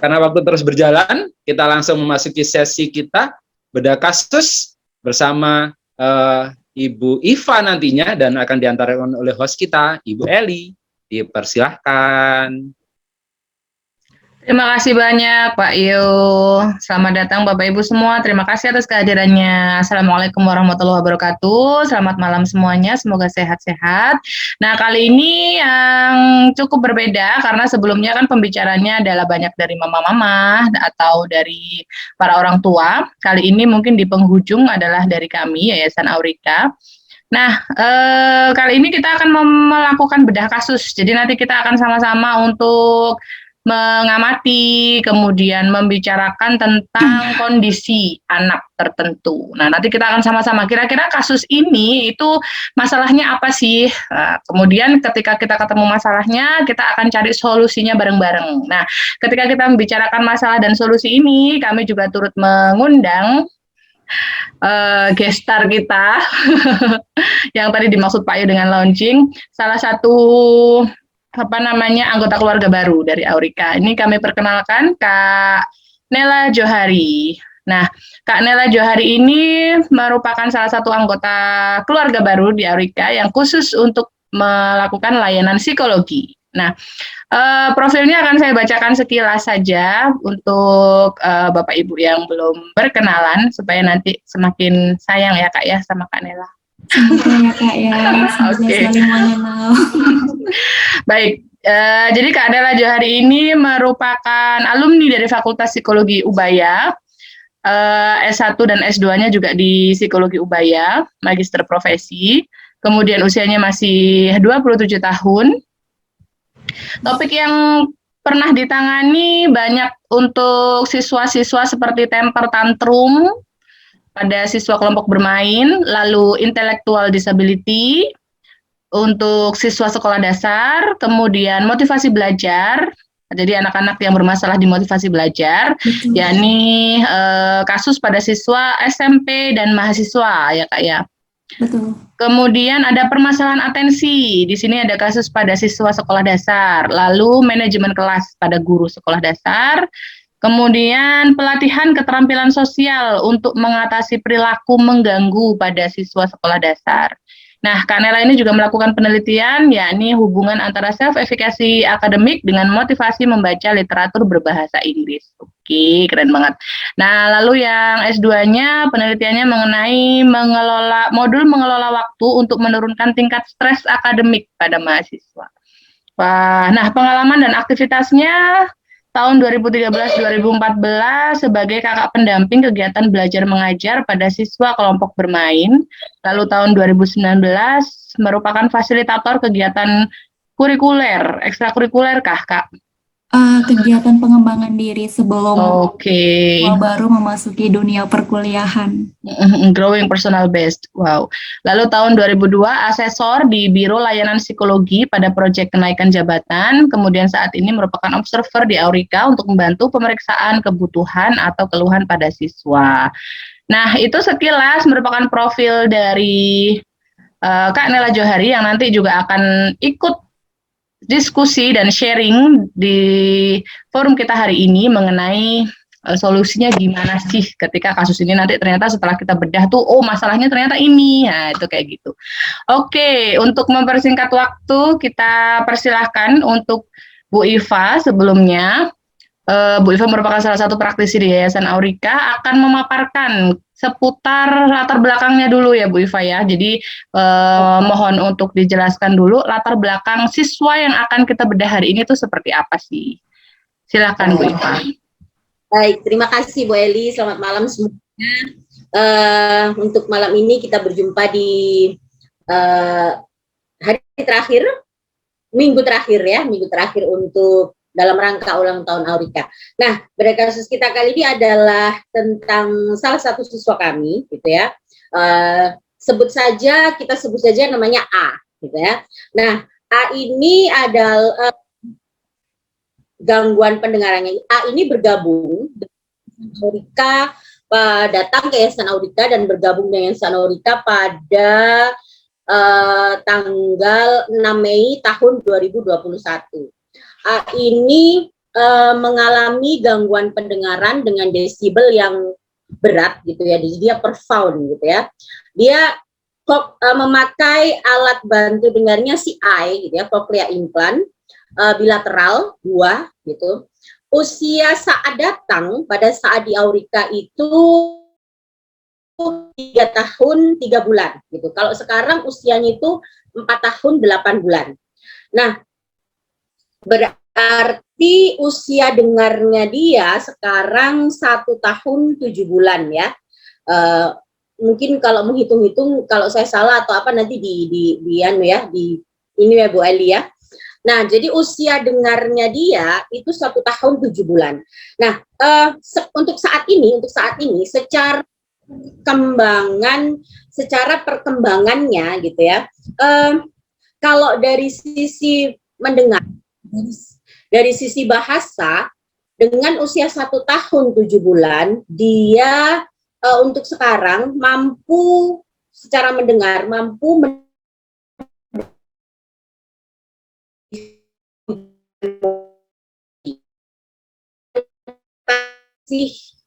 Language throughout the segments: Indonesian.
Karena waktu terus berjalan, kita langsung memasuki sesi kita bedah kasus bersama Ibu Iva nantinya, dan akan diantarkan oleh host kita, Ibu Eli. Dipersilahkan. Terima kasih banyak Pak Yu. Selamat datang Bapak Ibu semua. Terima kasih atas kehadirannya. Assalamualaikum warahmatullahi wabarakatuh. Selamat malam semuanya. Semoga sehat-sehat. Nah, kali ini yang cukup berbeda karena sebelumnya kan pembicaranya adalah banyak dari mama-mama atau dari para orang tua. Kali ini mungkin di penghujung adalah dari kami, Yayasan Aurika. Nah, kali ini kita akan melakukan bedah kasus. Jadi nanti kita akan sama-sama untuk mengamati, kemudian membicarakan tentang kondisi anak tertentu. Nah, nanti kita akan sama-sama, kira-kira kasus ini itu masalahnya apa sih? Nah, kemudian ketika kita ketemu masalahnya, kita akan cari solusinya bareng-bareng. Nah, ketika kita membicarakan masalah dan solusi ini, kami juga turut mengundang gestar kita yang tadi dimaksud Pak Yu dengan launching, salah satu anggota keluarga baru dari Aurika. Ini kami perkenalkan Kak Nela Johari. Nah, Kak Nela Johari ini merupakan salah satu anggota keluarga baru di Aurika yang khusus untuk melakukan layanan psikologi. Nah, profilnya akan saya bacakan sekilas saja untuk Bapak Ibu yang belum berkenalan, supaya nanti semakin sayang ya Kak ya sama Kak Nela. Sama ya Kak ya, semoga saling mengenal. Baik, jadi Kak Nela Johari ini merupakan alumni dari Fakultas Psikologi Ubaya, S1 dan S2-nya juga di Psikologi Ubaya, Magister Profesi, kemudian usianya masih 27 tahun. Topik yang pernah ditangani banyak untuk siswa-siswa seperti temper tantrum pada siswa kelompok bermain, lalu intellectual disability untuk siswa sekolah dasar, kemudian motivasi belajar, jadi anak-anak yang bermasalah di motivasi belajar, yakni kasus pada siswa SMP dan mahasiswa ya Kak ya. Betul. Kemudian ada permasalahan atensi, di sini ada kasus pada siswa sekolah dasar, lalu manajemen kelas pada guru sekolah dasar. Kemudian pelatihan keterampilan sosial untuk mengatasi perilaku mengganggu pada siswa sekolah dasar. Nah, Kak Nela ini juga melakukan penelitian, yakni hubungan antara self-efficacy akademik dengan motivasi membaca literatur berbahasa Inggris. Oke, keren banget. Nah, lalu yang S2-nya penelitiannya mengenai modul mengelola waktu untuk menurunkan tingkat stres akademik pada mahasiswa. Wah, nah pengalaman dan aktivitasnya tahun 2013-2014 sebagai kakak pendamping kegiatan belajar mengajar pada siswa kelompok bermain. Lalu tahun 2019 merupakan fasilitator kegiatan kurikuler, ekstrakurikuler kah, Kak? Kegiatan pengembangan diri sebelum baru memasuki dunia perkuliahan. Growing personal based. Wow. Lalu tahun 2002 asesor di Biro Layanan Psikologi pada proyek kenaikan jabatan. Kemudian saat ini merupakan observer di Aurika untuk membantu pemeriksaan kebutuhan atau keluhan pada siswa. Nah, itu sekilas merupakan profil dari Kak Nela Johari yang nanti juga akan ikut diskusi dan sharing di forum kita hari ini mengenai solusinya gimana sih ketika kasus ini nanti ternyata setelah kita bedah tuh, oh masalahnya ternyata ini, nah itu kayak gitu. Oke, untuk mempersingkat waktu kita persilahkan untuk Bu Iva sebelumnya. Bu Iva merupakan salah satu praktisi di Yayasan Aurika, akan memaparkan seputar latar belakangnya dulu ya Bu Iva ya. Jadi mohon untuk dijelaskan dulu latar belakang siswa yang akan kita bedah hari ini tuh seperti apa sih. Silakan Bu Iva. Baik, terima kasih Bu Eli. Selamat malam semuanya. Untuk malam ini kita berjumpa di hari terakhir, minggu terakhir untuk dalam rangka ulang tahun Aurika. Nah, bedah kasus kita kali ini adalah tentang salah satu siswa kami, gitu ya. Kita sebut saja namanya A, gitu ya. Nah, A ini adalah gangguan pendengarannya. A ini bergabung dengan Aurika, datang ke Yayasan Aurika dan bergabung dengan Yayasan Aurika pada tanggal 6 Mei tahun 2021. A ini mengalami gangguan pendengaran dengan desibel yang berat gitu ya, dia profound gitu ya. Dia memakai alat bantu dengarnya CI gitu ya, cochlear implant bilateral 2 gitu. Usia saat datang pada saat di Aurika itu 3 tahun 3 bulan gitu. Kalau sekarang usianya itu 4 tahun 8 bulan. Nah, berarti usia dengarnya dia sekarang 1 tahun 7 bulan ya. Mungkin kalau menghitung-hitung, kalau saya salah atau apa nanti di ini ya Bu Eli ya. Nah, jadi usia dengarnya dia itu 1 tahun 7 bulan. Nah, untuk saat ini secara perkembangannya gitu ya. Kalau dari sisi mendengar, dari sisi bahasa, dengan usia 1 tahun 7 bulan, dia untuk sekarang mampu secara mendengar, mampu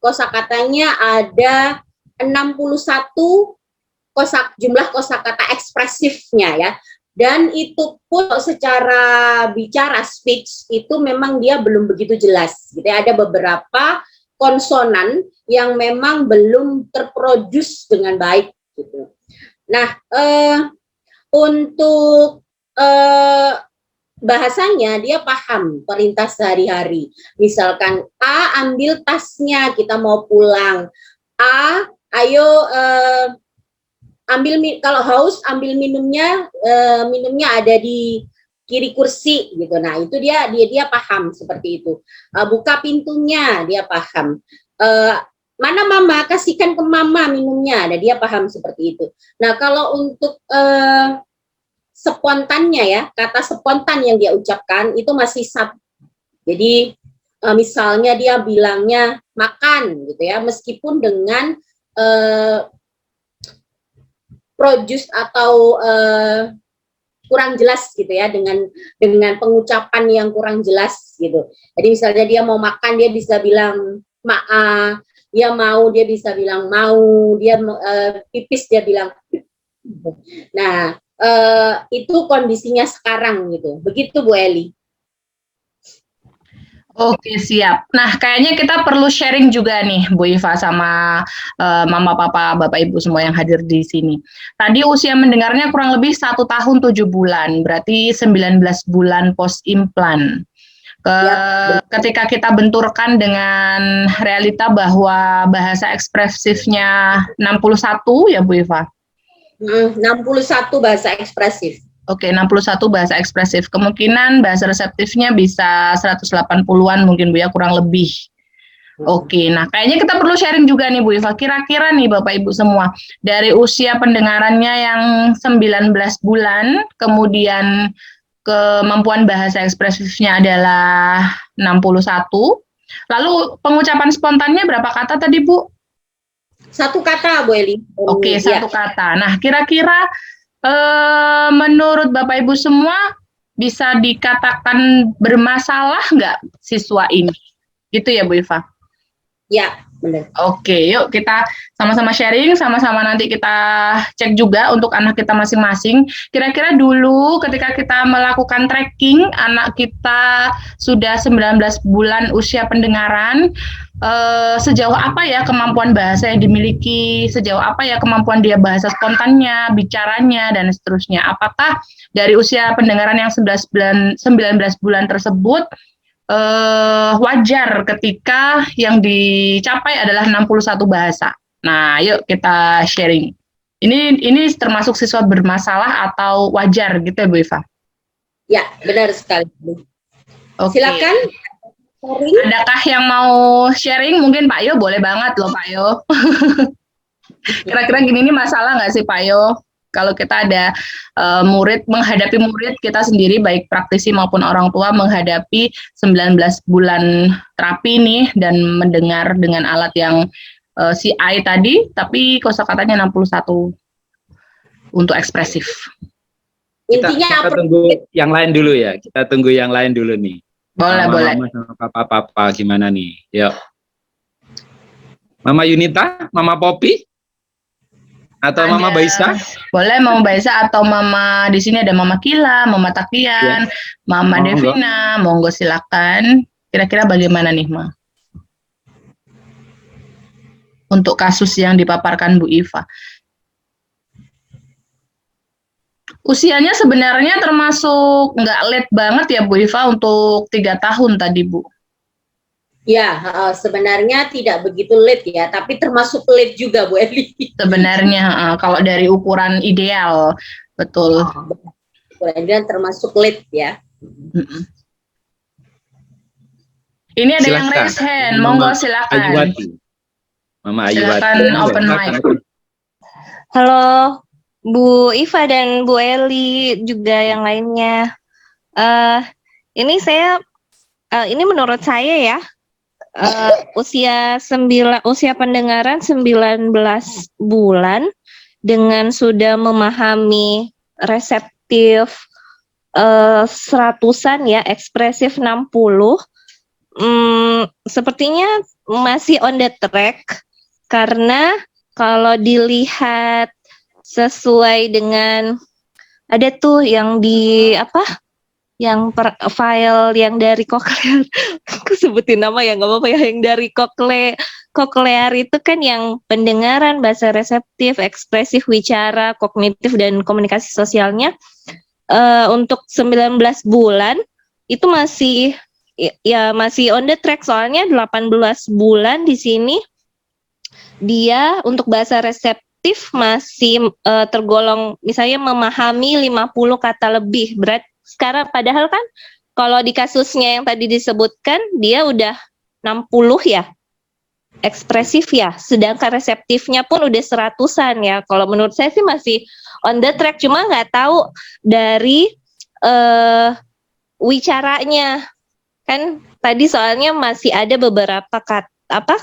kosakatanya ada 61 jumlah kosakata ekspresifnya ya. Dan itu pun secara bicara speech itu memang dia belum begitu jelas. Gitu ya. Ada beberapa konsonan yang memang belum terproduce dengan baik gitu. Nah, untuk bahasanya dia paham perintah sehari-hari. Misalkan A, ambil tasnya, kita mau pulang. A, ayo kalau haus ambil minumnya, minumnya ada di kiri kursi gitu. Nah, itu dia paham seperti itu. Buka pintunya, dia paham. Mana mama, kasihkan ke mama minumnya. Nah, dia paham seperti itu. Nah, kalau untuk spontannya ya, kata spontan yang dia ucapkan itu masih satu. Jadi misalnya dia bilangnya makan gitu ya, meskipun dengan produce atau kurang jelas gitu ya, dengan pengucapan yang kurang jelas gitu. Jadi misalnya dia mau makan, dia bisa bilang ma'a, dia mau, dia bisa bilang mau, dia pipis, dia bilang. Nah, itu kondisinya sekarang gitu. Begitu Bu Eli. Oke, siap. Nah, kayaknya kita perlu sharing juga nih, Bu Iva sama Mama, Papa, Bapak, Ibu semua yang hadir di sini. Tadi usia mendengarnya kurang lebih 1 tahun 7 bulan, berarti 19 bulan post implant. Ketika kita benturkan dengan realita bahwa bahasa ekspresifnya 61 ya Bu Iva? 61 bahasa ekspresif. Oke, 61 bahasa ekspresif. Kemungkinan bahasa reseptifnya bisa 180-an mungkin Bu ya, kurang lebih. Oke, nah kayaknya kita perlu sharing juga nih Bu Iva. Kira-kira nih Bapak Ibu semua, dari usia pendengarannya yang 19 bulan, kemudian kemampuan bahasa ekspresifnya adalah 61, lalu pengucapan spontannya berapa kata tadi Bu? 1 kata Bu Eli. Oke, 1 kata. Nah, kira-kira menurut Bapak Ibu semua bisa dikatakan bermasalah nggak siswa ini? Gitu ya Bu Iva? Ya, benar. Oke, yuk kita sama-sama sharing, sama-sama nanti kita cek juga untuk anak kita masing-masing. Kira-kira dulu ketika kita melakukan tracking, anak kita sudah 19 bulan usia pendengaran, sejauh apa ya kemampuan bahasa yang dimiliki, sejauh apa ya kemampuan dia bahasa spontannya, bicaranya, dan seterusnya. Apakah dari usia pendengaran yang 19 bulan tersebut wajar ketika yang dicapai adalah 61 bahasa. Nah, yuk kita sharing. Ini termasuk siswa bermasalah atau wajar gitu ya Bu Iva? Ya, benar sekali. Oke. Silakan. Adakah yang mau sharing? Mungkin Pak Yo, boleh banget loh Pak Yo. Kira-kira gini nih masalah nggak sih Pak Yo? Kalau kita ada menghadapi murid kita sendiri, baik praktisi maupun orang tua, menghadapi 19 bulan terapi nih, dan mendengar dengan alat yang CI tadi, tapi kosakatanya 61 untuk ekspresif. Intinya kita tunggu yang lain dulu ya, kita tunggu yang lain dulu nih. Boleh, boleh. Mama sama papa gimana nih? Yuk. Mama Yunita, Mama Poppy, atau Mama Ada. Baisa? Boleh Mama Baisa atau Mama, di sini ada Mama Kila, Mama Takian, Mama Monggo. Devina, monggo silakan. Kira-kira bagaimana nih, Ma? Untuk kasus yang dipaparkan Bu Iva. Usianya sebenarnya termasuk nggak late banget ya Bu Iva untuk 3 tahun tadi Bu. Ya, sebenarnya tidak begitu late ya, tapi termasuk late juga Bu Eli. Sebenarnya kalau dari ukuran ideal, betul. Ukuran termasuk late ya. Ini ada Silakan. yang raise hand, Mama monggo silakan. Ayuwati. Mama Ayuwati. Silakan open mic. Halo Bu Iva dan Bu Eli juga yang lainnya. Ini saya ini menurut saya ya usia pendengaran 19 bulan dengan sudah memahami reseptif 100-an ya, ekspresif 60. Sepertinya masih on the track karena kalau dilihat sesuai dengan ada tuh yang di yang file yang dari koklear, aku sebutin nama ya nggak apa-apa ya, yang dari koklear itu kan yang pendengaran, bahasa reseptif, ekspresif, wicara, kognitif dan komunikasi sosialnya untuk 19 bulan itu masih on the track, soalnya 18 bulan di sini dia untuk bahasa reseptif masih tergolong misalnya memahami 50 kata lebih. Berat sekarang padahal kan kalau di kasusnya yang tadi disebutkan dia udah 60 ya. Ekspresif ya, sedangkan reseptifnya pun udah 100-an ya. Kalau menurut saya sih masih on the track, cuma nggak tahu dari wicaranya. Kan tadi soalnya masih ada beberapa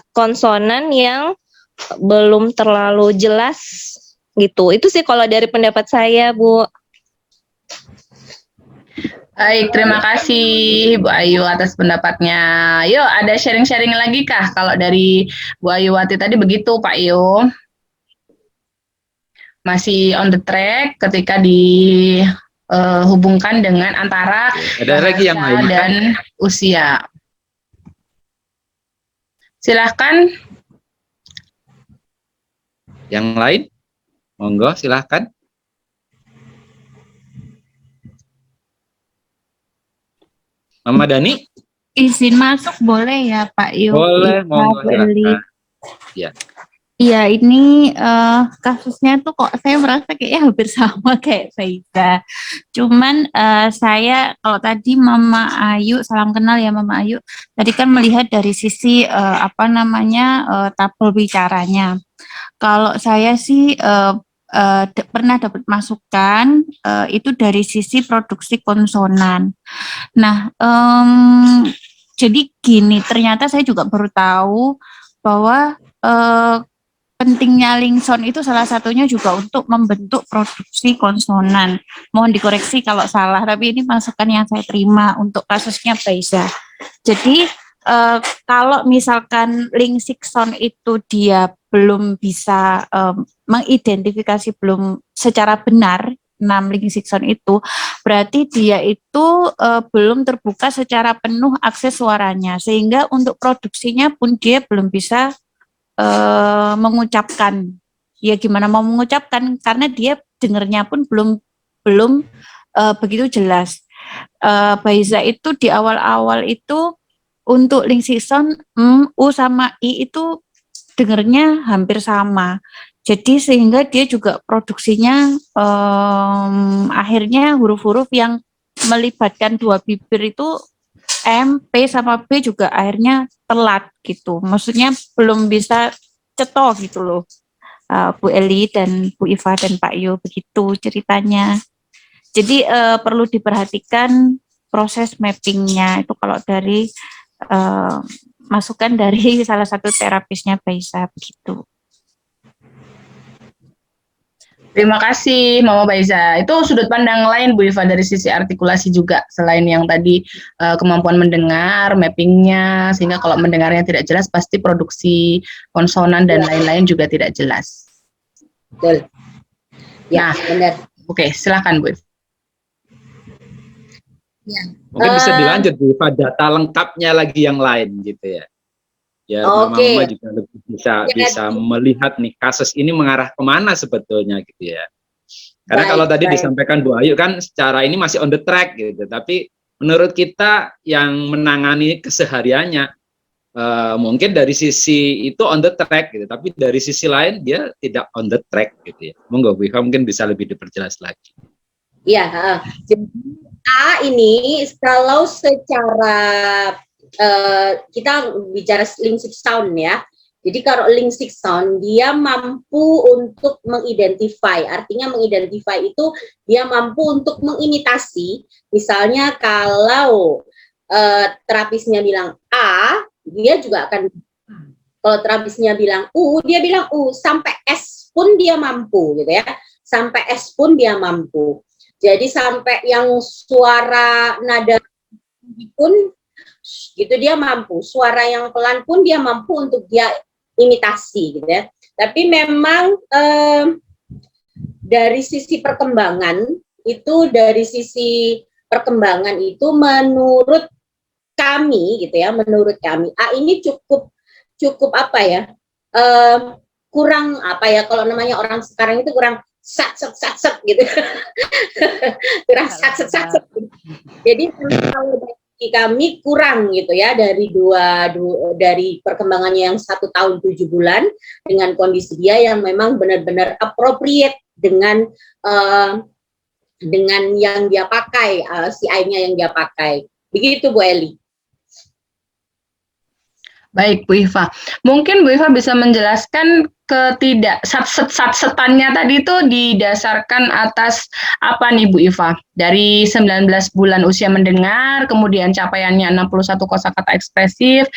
konsonan yang belum terlalu jelas gitu. Itu sih kalau dari pendapat saya, Bu. Baik, terima kasih Bu Ayu atas pendapatnya. Yuk, ada sharing-sharing lagi kah? Kalau dari Bu Ayuwati tadi begitu, Pak Yo. Masih on the track ketika dihubungkan dengan antara Ada lagi yang lain dan usia. Silahkan. Yang lain? Monggo, silahkan. Mama Dani? Izin masuk boleh ya Pak Yu? Boleh, monggo silakan. Ya. Iya, ini kasusnya tuh kok saya merasa kayaknya hampir sama kayak Faida. Cuman saya kalau tadi Mama Ayu, salam kenal ya Mama Ayu, tadi kan melihat dari sisi tabel bicaranya. Kalau saya sih pernah dapat masukan itu dari sisi produksi konsonan. Nah, jadi gini, ternyata saya juga baru tahu bahwa pentingnya Lingson itu salah satunya juga untuk membentuk produksi konsonan. Mohon dikoreksi kalau salah, tapi ini masukan yang saya terima untuk kasusnya Baisa. Jadi kalau misalkan Lingson itu dia belum bisa mengidentifikasi belum secara benar 6 Lingson itu, berarti dia itu belum terbuka secara penuh akses suaranya, sehingga untuk produksinya pun dia belum bisa mengucapkan. Ya gimana mau mengucapkan karena dia dengernya pun belum begitu jelas. Baisa itu di awal-awal itu untuk Lingson U sama I itu dengernya hampir sama. Jadi sehingga dia juga produksinya akhirnya huruf-huruf yang melibatkan dua bibir itu M, P sama B juga akhirnya telat gitu. Maksudnya belum bisa cetok gitu loh. Bu Eli dan Bu Iva dan Pak Yo, begitu ceritanya. Jadi perlu diperhatikan proses mappingnya itu kalau dari masukan dari salah satu terapisnya Baisa begitu. Terima kasih Mama Baiza. Itu sudut pandang lain Bu Iva dari sisi artikulasi juga, selain yang tadi kemampuan mendengar, mappingnya, sehingga kalau mendengarnya tidak jelas pasti produksi konsonan dan lain-lain juga tidak jelas. Betul. Ya, Nah, benar. Oke, silakan Bu Iva. Mungkin bisa dilanjut Bu Iva, data lengkapnya lagi yang lain gitu ya. Ya, Mama juga lebih bisa melihat nih kasus ini mengarah kemana sebetulnya gitu ya. Karena kalau tadi disampaikan Bu Ayu kan secara ini masih on the track gitu, tapi menurut kita yang menangani kesehariannya mungkin dari sisi itu on the track gitu, tapi dari sisi lain dia tidak on the track gitu ya. Monggo Bu Iva mungkin bisa lebih diperjelas lagi. Iya, jadi A ini kalau secara kita bicara linguistic sound ya. Jadi kalau linguistic sound dia mampu untuk mengidentify, artinya mengidentify itu dia mampu untuk mengimitasi. Misalnya kalau terapisnya bilang A, dia juga akan, kalau terapisnya bilang U, dia bilang U, sampai S pun dia mampu gitu ya. Sampai S pun dia mampu. Jadi sampai yang suara nada pun gitu dia mampu, suara yang pelan pun dia mampu untuk dia imitasi gitu ya. Tapi memang dari sisi perkembangan itu menurut kami gitu ya, menurut kami A ini cukup apa ya, kurang apa ya, kalau namanya orang sekarang itu kurang sat gitu. Kurang sat. Jadi kalau kami kurang gitu ya, dari perkembangannya yang 1 tahun 7 bulan dengan kondisi dia yang memang benar-benar appropriate dengan yang dia pakai, CI-nya yang dia pakai. Begitu Bu Eli. Baik Bu Iva, mungkin Bu Iva bisa menjelaskan satsetannya tadi itu didasarkan atas apa nih Bu Iva? Dari 19 bulan usia mendengar, kemudian capaiannya 61 kosakata ekspresif,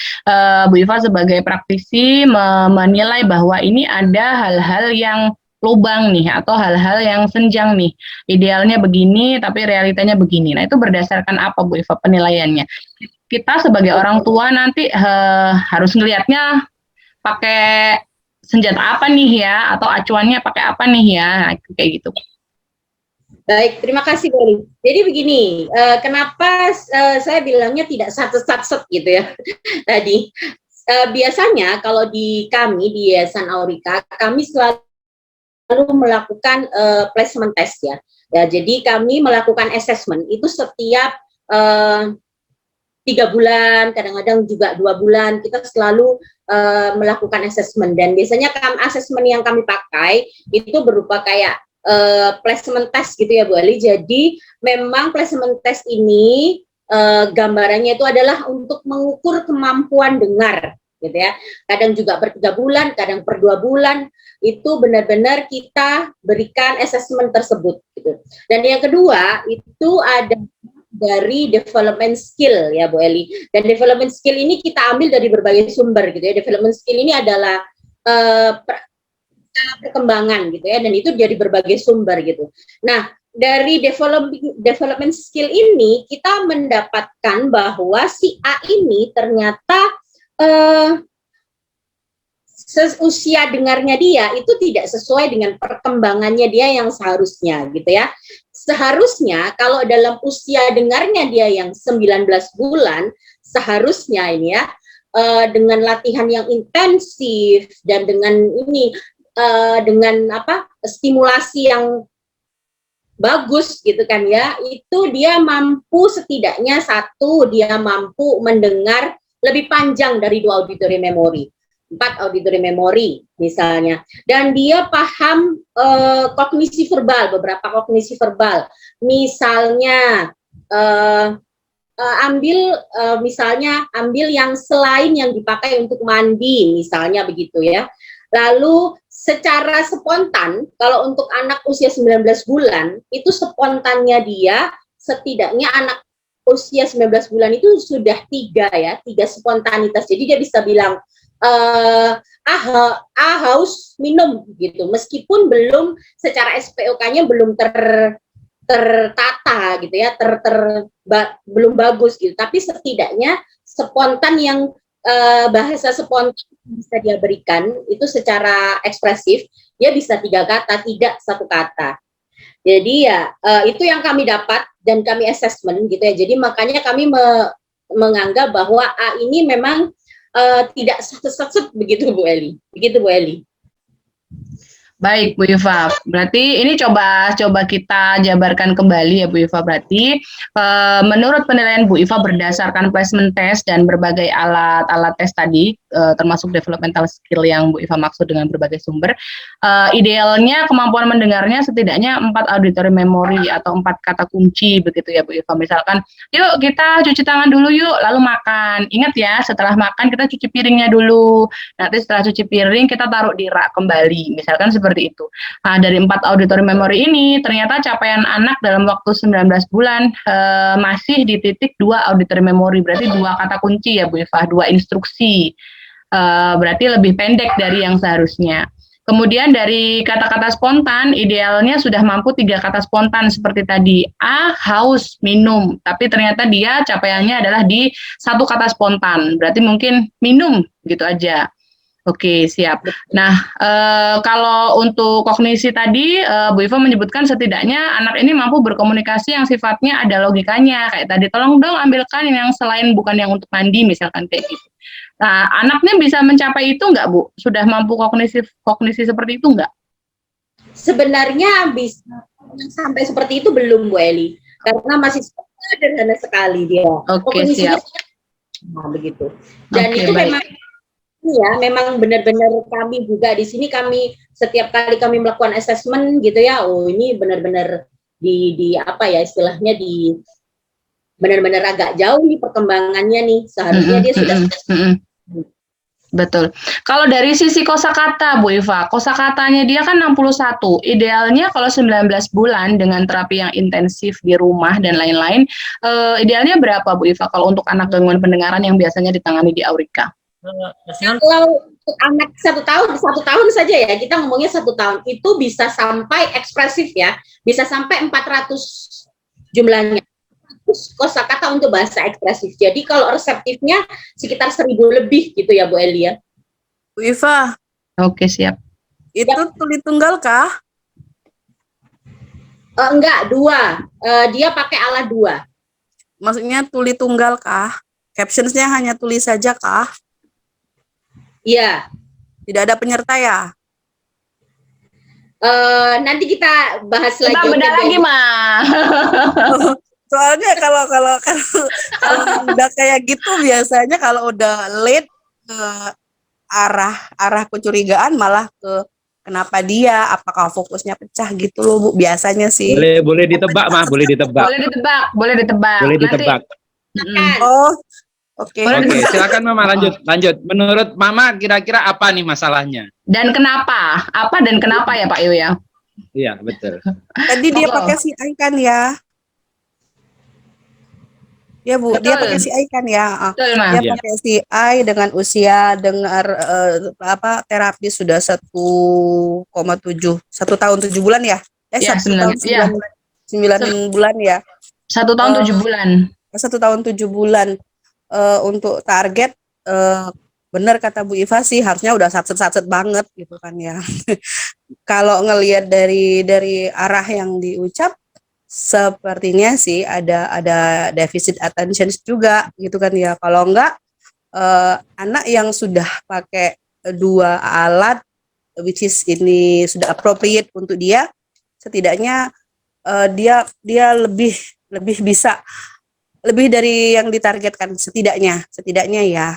Bu Iva sebagai praktisi menilai bahwa ini ada hal-hal yang lubang nih, atau hal-hal yang senjang nih. Idealnya begini, tapi realitanya begini. Nah, itu berdasarkan apa Bu Iva penilaiannya? Kita sebagai orang tua nanti harus ngelihatnya pakai senjata apa nih ya, atau acuannya pakai apa nih ya, nah, kayak gitu. Baik, terima kasih Bu Eli. Jadi begini, kenapa saya bilangnya tidak satset gitu ya tadi. Biasanya kalau di kami di Yayasan Aurika, kami selalu melakukan placement test ya. Jadi kami melakukan assessment itu setiap 3 bulan, kadang-kadang juga 2 bulan, kita selalu melakukan assessment. Dan biasanya assessment yang kami pakai itu berupa kayak placement test gitu ya Bu Ali. Jadi memang placement test ini gambarannya itu adalah untuk mengukur kemampuan dengar gitu ya. Kadang juga per 3 bulan, kadang per 2 bulan, itu benar-benar kita berikan assessment tersebut gitu. Dan yang kedua itu ada dari development skill ya Bu Eli. Dan development skill ini kita ambil dari berbagai sumber gitu ya. Development skill ini adalah perkembangan gitu ya, dan itu dari berbagai sumber gitu. Nah, dari development skill ini kita mendapatkan bahwa si A ini ternyata usia dengarnya dia itu tidak sesuai dengan perkembangannya dia yang seharusnya gitu ya. Seharusnya kalau dalam usia dengarnya dia yang 19 bulan, seharusnya ini ya, dengan latihan yang intensif dan dengan stimulasi yang bagus gitu kan ya, itu dia mampu setidaknya dia mampu mendengar lebih panjang dari 2 auditory memory. 4 auditory memory misalnya, dan dia paham kognisi verbal, beberapa kognisi verbal, misalnya ambil yang selain yang dipakai untuk mandi misalnya begitu ya. Lalu secara spontan, kalau untuk anak usia 19 bulan itu spontannya dia setidaknya anak usia 19 bulan itu sudah 3 spontanitas. Jadi dia bisa bilang haus minum gitu, meskipun belum secara SPOK-nya belum tertata gitu ya, belum bagus gitu, tapi setidaknya spontan yang bahasa spontan bisa dia berikan itu secara ekspresif, dia bisa 3 kata, tidak 1 kata. Jadi ya itu yang kami dapat dan kami assessment gitu ya. Jadi makanya kami menganggap bahwa A ini memang tidak satu-satu begitu Bu Eli. Begitu Bu Eli. Baik Bu Iva, berarti ini coba kita jabarkan kembali ya Bu Iva. Berarti menurut penilaian Bu Iva berdasarkan placement test dan berbagai alat tes tadi, termasuk developmental skill yang Bu Iva maksud dengan berbagai sumber, idealnya kemampuan mendengarnya setidaknya 4 auditory memory atau 4 kata kunci begitu ya Bu Iva. Misalkan, yuk kita cuci tangan dulu yuk, lalu makan. Ingat ya, setelah makan kita cuci piringnya dulu. Nanti setelah cuci piring kita taruh di rak kembali. Misalkan seperti itu. Nah, dari 4 auditory memory ini, ternyata capaian anak dalam waktu 19 bulan masih di titik 2 auditory memory, berarti 2 kata kunci ya Bu Eva, 2 instruksi. Berarti lebih pendek dari yang seharusnya. Kemudian dari kata-kata spontan, idealnya sudah mampu 3 kata spontan seperti tadi. A, haus, minum. Tapi ternyata dia capaiannya adalah di 1 kata spontan. Berarti mungkin minum, gitu aja. Oke, siap. Nah, kalau untuk kognisi tadi, Bu Iva menyebutkan setidaknya anak ini mampu berkomunikasi yang sifatnya ada logikanya. Kayak tadi, tolong dong ambilkan yang selain bukan yang untuk mandi, misalkan kayak gitu. Nah, anaknya bisa mencapai itu nggak, Bu? Sudah mampu kognisi seperti itu nggak? Sebenarnya bisa sampai seperti itu belum Bu Eli, karena masih sederhana sekali dia. Oke, siap. Nah, begitu. Dan itu baik. Memang benar-benar kami juga di sini, kami setiap kali kami melakukan assessment gitu ya, oh ini benar-benar di apa ya istilahnya, di benar-benar agak jauh nih perkembangannya nih, seharusnya dia sudah Betul. Kalau dari sisi kosakata Bu Iva, kosakatanya dia kan 61. Idealnya kalau 19 bulan dengan terapi yang intensif di rumah dan lain-lain, idealnya berapa Bu Iva kalau untuk anak gangguan pendengaran yang biasanya ditangani di Aurika? Kalau untuk anak 1 tahun saja ya, kita ngomongnya 1 tahun itu bisa sampai ekspresif ya, bisa sampai 400 jumlahnya kosakata untuk bahasa ekspresif. Jadi kalau reseptifnya sekitar 1000 lebih gitu ya Bu Elia. Bu Iva. Oke, siap. Itu ya. Tuli tunggal kah? Enggak, 2. Dia pakai alat 2. Maksudnya tuli tunggal kah? Captionsnya hanya tulis saja kah? Iya. Tidak ada penyerta ya? Nanti kita bahas lagi. Kita beda lagi, mah. Soalnya kalau udah kayak gitu biasanya kalau udah late ke arah kecurigaan malah ke kenapa dia, apakah fokusnya pecah gitu loh Bu, biasanya sih. Boleh ditebak mah, boleh ditebak. Boleh ditebak. Oh, oke. Oke, silakan Mama lanjut. Menurut Mama kira-kira apa nih masalahnya? Dan kenapa? Apa dan kenapa ya Pak Yu ya? Iya, betul. Tadi dia pakai si kan ya? Ya Bu, betul. Dia pakai si kan ya. Betul, dia pakai si dengan usia dengar terapi sudah 1,7 1 tahun 7 bulan ya? 1 tahun 9 bulan ya. 1 tahun 7 bulan. 1 tahun 7 bulan. Untuk target benar kata Bu Iva sih harusnya udah satset banget gitu kan ya. Kalau ngelihat dari arah yang diucap sepertinya sih ada defisit attention juga gitu kan ya. Kalau enggak anak yang sudah pakai 2 alat which is ini sudah appropriate untuk dia, setidaknya dia lebih bisa lebih dari yang ditargetkan setidaknya ya.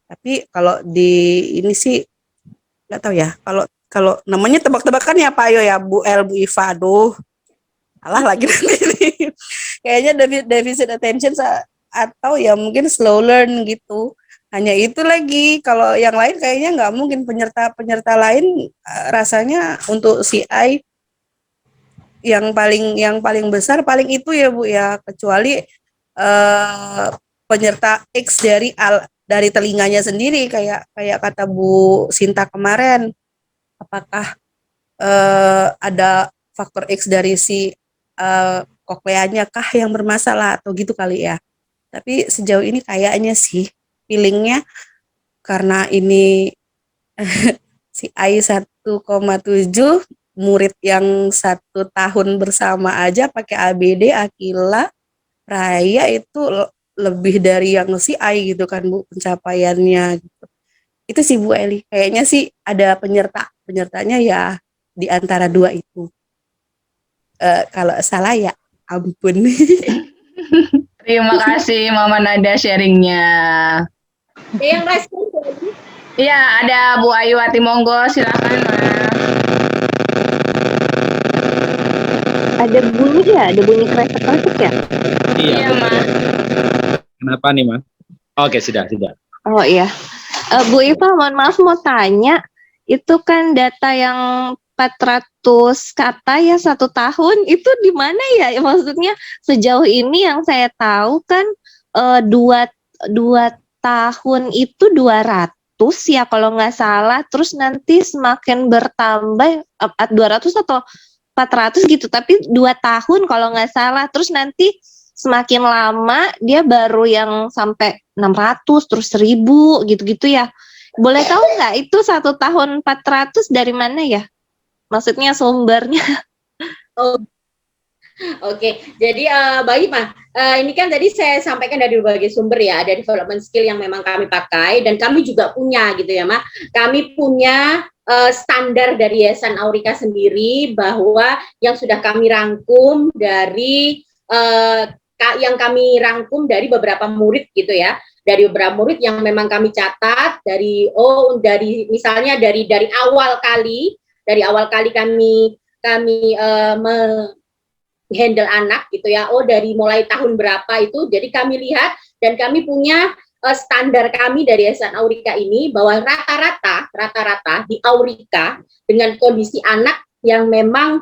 Tapi kalau di ini sih nggak tahu ya. Kalau namanya tebak-tebakan ya Pak Yo ya Bu Iva, aduh. Alah lagi nanti kayaknya deficit attention atau ya mungkin slow learn gitu. Hanya itu lagi. Kalau yang lain kayaknya nggak mungkin, penyerta lain rasanya untuk CI yang paling besar paling itu ya Bu ya, kecuali penyerta X dari dari telinganya sendiri kayak kayak kata Bu Sinta kemarin, apakah ada faktor X dari si kokleanya kah yang bermasalah atau gitu kali ya. Tapi sejauh ini kayaknya sih feelingnya karena ini si AI 1,7 murid yang 1 tahun bersama aja pakai ABD Akila Raya itu lebih dari yang si AI gitu kan Bu pencapaiannya gitu. Itu sih Bu Eli. Kayaknya sih ada penyertanya ya di antara dua itu. Kalau salah ya ampun. Terima kasih Mama Nada sharingnya. Yang respon tadi, Iya, ada Bu Ayuwati, monggo silakan Mas. Ada bunyi ya, ada bunyi kresek-kresek ya? Iya, Mas. Kenapa nih, Mas? Oke, sudah. Oh iya. Bu Iva, mohon maaf mau tanya, itu kan data yang 400 kata ya 1 tahun, itu di mana ya? Maksudnya sejauh ini yang saya tahu kan dua tahun itu 200 ya kalau nggak salah, terus nanti semakin bertambah 200 atau 400 gitu, tapi 2 tahun kalau nggak salah, terus nanti semakin lama dia baru yang sampai 600 terus 1000 gitu-gitu ya. Boleh tahu nggak itu 1 tahun 400 dari mana ya? Maksudnya sumbernya. Oke, jadi Mbak Ima, ini kan tadi saya sampaikan dari berbagai sumber ya, ada development skill yang memang kami pakai dan kami juga punya gitu ya, Ma. Kami punya standar dari Yayasan Aurika sendiri bahwa yang sudah kami rangkum dari yang kami rangkum dari beberapa murid gitu ya, dari beberapa murid yang memang kami catat dari misalnya dari awal kali kami handle anak gitu ya, dari mulai tahun berapa itu, jadi kami lihat dan kami punya standar kami dari Yayasan Aurika ini bahwa rata-rata di Aurika dengan kondisi anak yang memang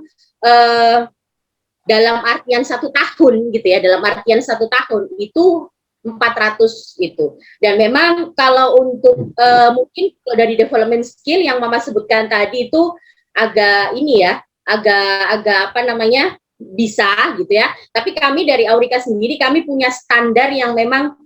dalam artian 1 tahun gitu ya, dalam artian 1 tahun itu 400 itu. Dan memang kalau untuk mungkin dari development skill yang Mama sebutkan tadi itu agak ini ya, agak apa namanya, bisa gitu ya. Tapi kami dari Aurika sendiri kami punya standar yang memang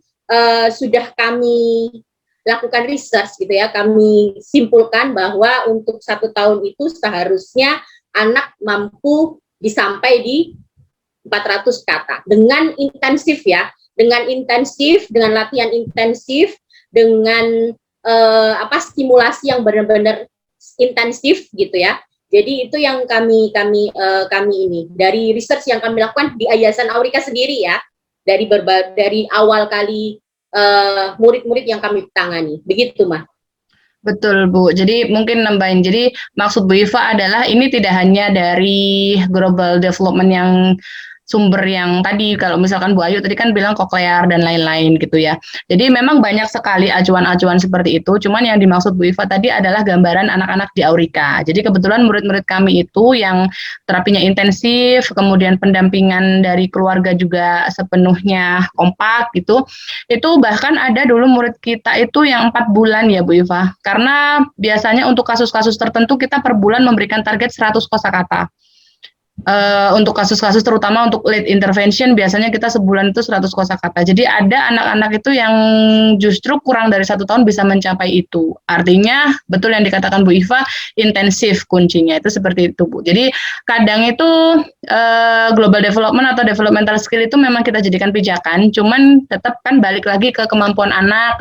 sudah kami lakukan research gitu ya. Kami simpulkan bahwa untuk 1 tahun itu seharusnya anak mampu disampai di 400 kata dengan intensif ya, dengan latihan intensif, dengan stimulasi yang benar-benar intensif gitu ya. Jadi itu yang kami ini dari research yang kami lakukan di Yayasan Aurika sendiri ya, dari awal kali murid-murid yang kami tangani, begitu Mah. Betul Bu, jadi mungkin nambahin, jadi maksud Bu Iva adalah ini tidak hanya dari global development yang sumber yang tadi, kalau misalkan Bu Ayu tadi kan bilang koklear dan lain-lain gitu ya. Jadi memang banyak sekali acuan-acuan seperti itu, cuman yang dimaksud Bu Iva tadi adalah gambaran anak-anak di Aurika. Jadi kebetulan murid-murid kami itu yang terapinya intensif, kemudian pendampingan dari keluarga juga sepenuhnya kompak gitu. Itu bahkan ada dulu murid kita itu yang 4 bulan ya Bu Iva. Karena biasanya untuk kasus-kasus tertentu kita per bulan memberikan target 100 kosakata. Untuk kasus-kasus terutama untuk late intervention biasanya kita sebulan itu 100 kosakata. Jadi ada anak-anak itu yang justru kurang dari 1 tahun bisa mencapai itu. Artinya betul yang dikatakan Bu Iva, intensif kuncinya itu seperti itu Bu. Jadi kadang itu global development atau developmental skill itu memang kita jadikan pijakan, cuman tetap kan balik lagi ke kemampuan anak,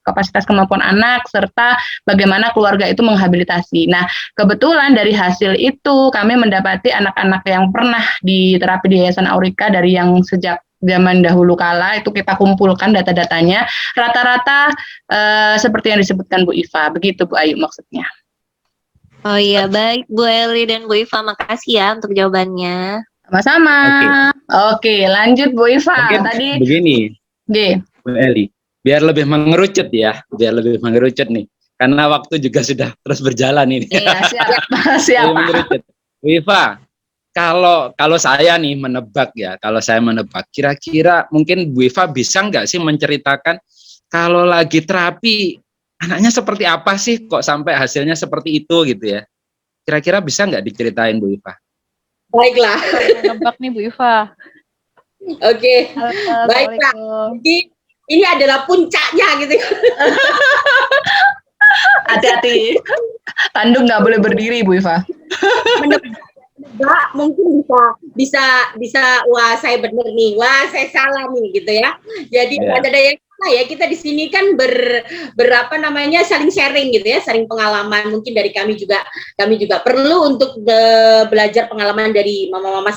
kapasitas kemampuan anak serta bagaimana keluarga itu menghabilitasi. Nah, kebetulan dari hasil itu kami mendapati anak-anak yang pernah diterapi di Yayasan Aurika dari yang sejak zaman dahulu kala itu kita kumpulkan data-datanya, rata-rata seperti yang disebutkan Bu Iva, begitu Bu Ayu maksudnya. Oh iya, baik Bu Eli dan Bu Iva, makasih ya untuk jawabannya. Sama-sama. Oke, lanjut Bu Iva. Mungkin tadi begini, Bu Eli, biar lebih mengerucut nih, karena waktu juga sudah terus berjalan ini. Iya, siap. Bu Iva, kalau saya nih menebak ya, kira-kira mungkin Bu Iva bisa nggak sih menceritakan kalau lagi terapi anaknya seperti apa sih kok sampai hasilnya seperti itu gitu ya. Kira-kira bisa nggak diceritain Bu Iva? Baiklah. Nebak nih Bu Iva. Oke. Halo, Baiklah. Assalamualaikum. Jadi, ini adalah puncaknya gitu. Hati-hati. Tanduk nggak boleh berdiri, Bu Iva. Mbak, mungkin bisa wah saya bener nih, wah saya salah nih gitu ya. Jadi ada yang salah ya, kita di sini kan berapa namanya saling sharing gitu ya, saling pengalaman. Mungkin dari kami juga perlu untuk belajar pengalaman dari mama-mama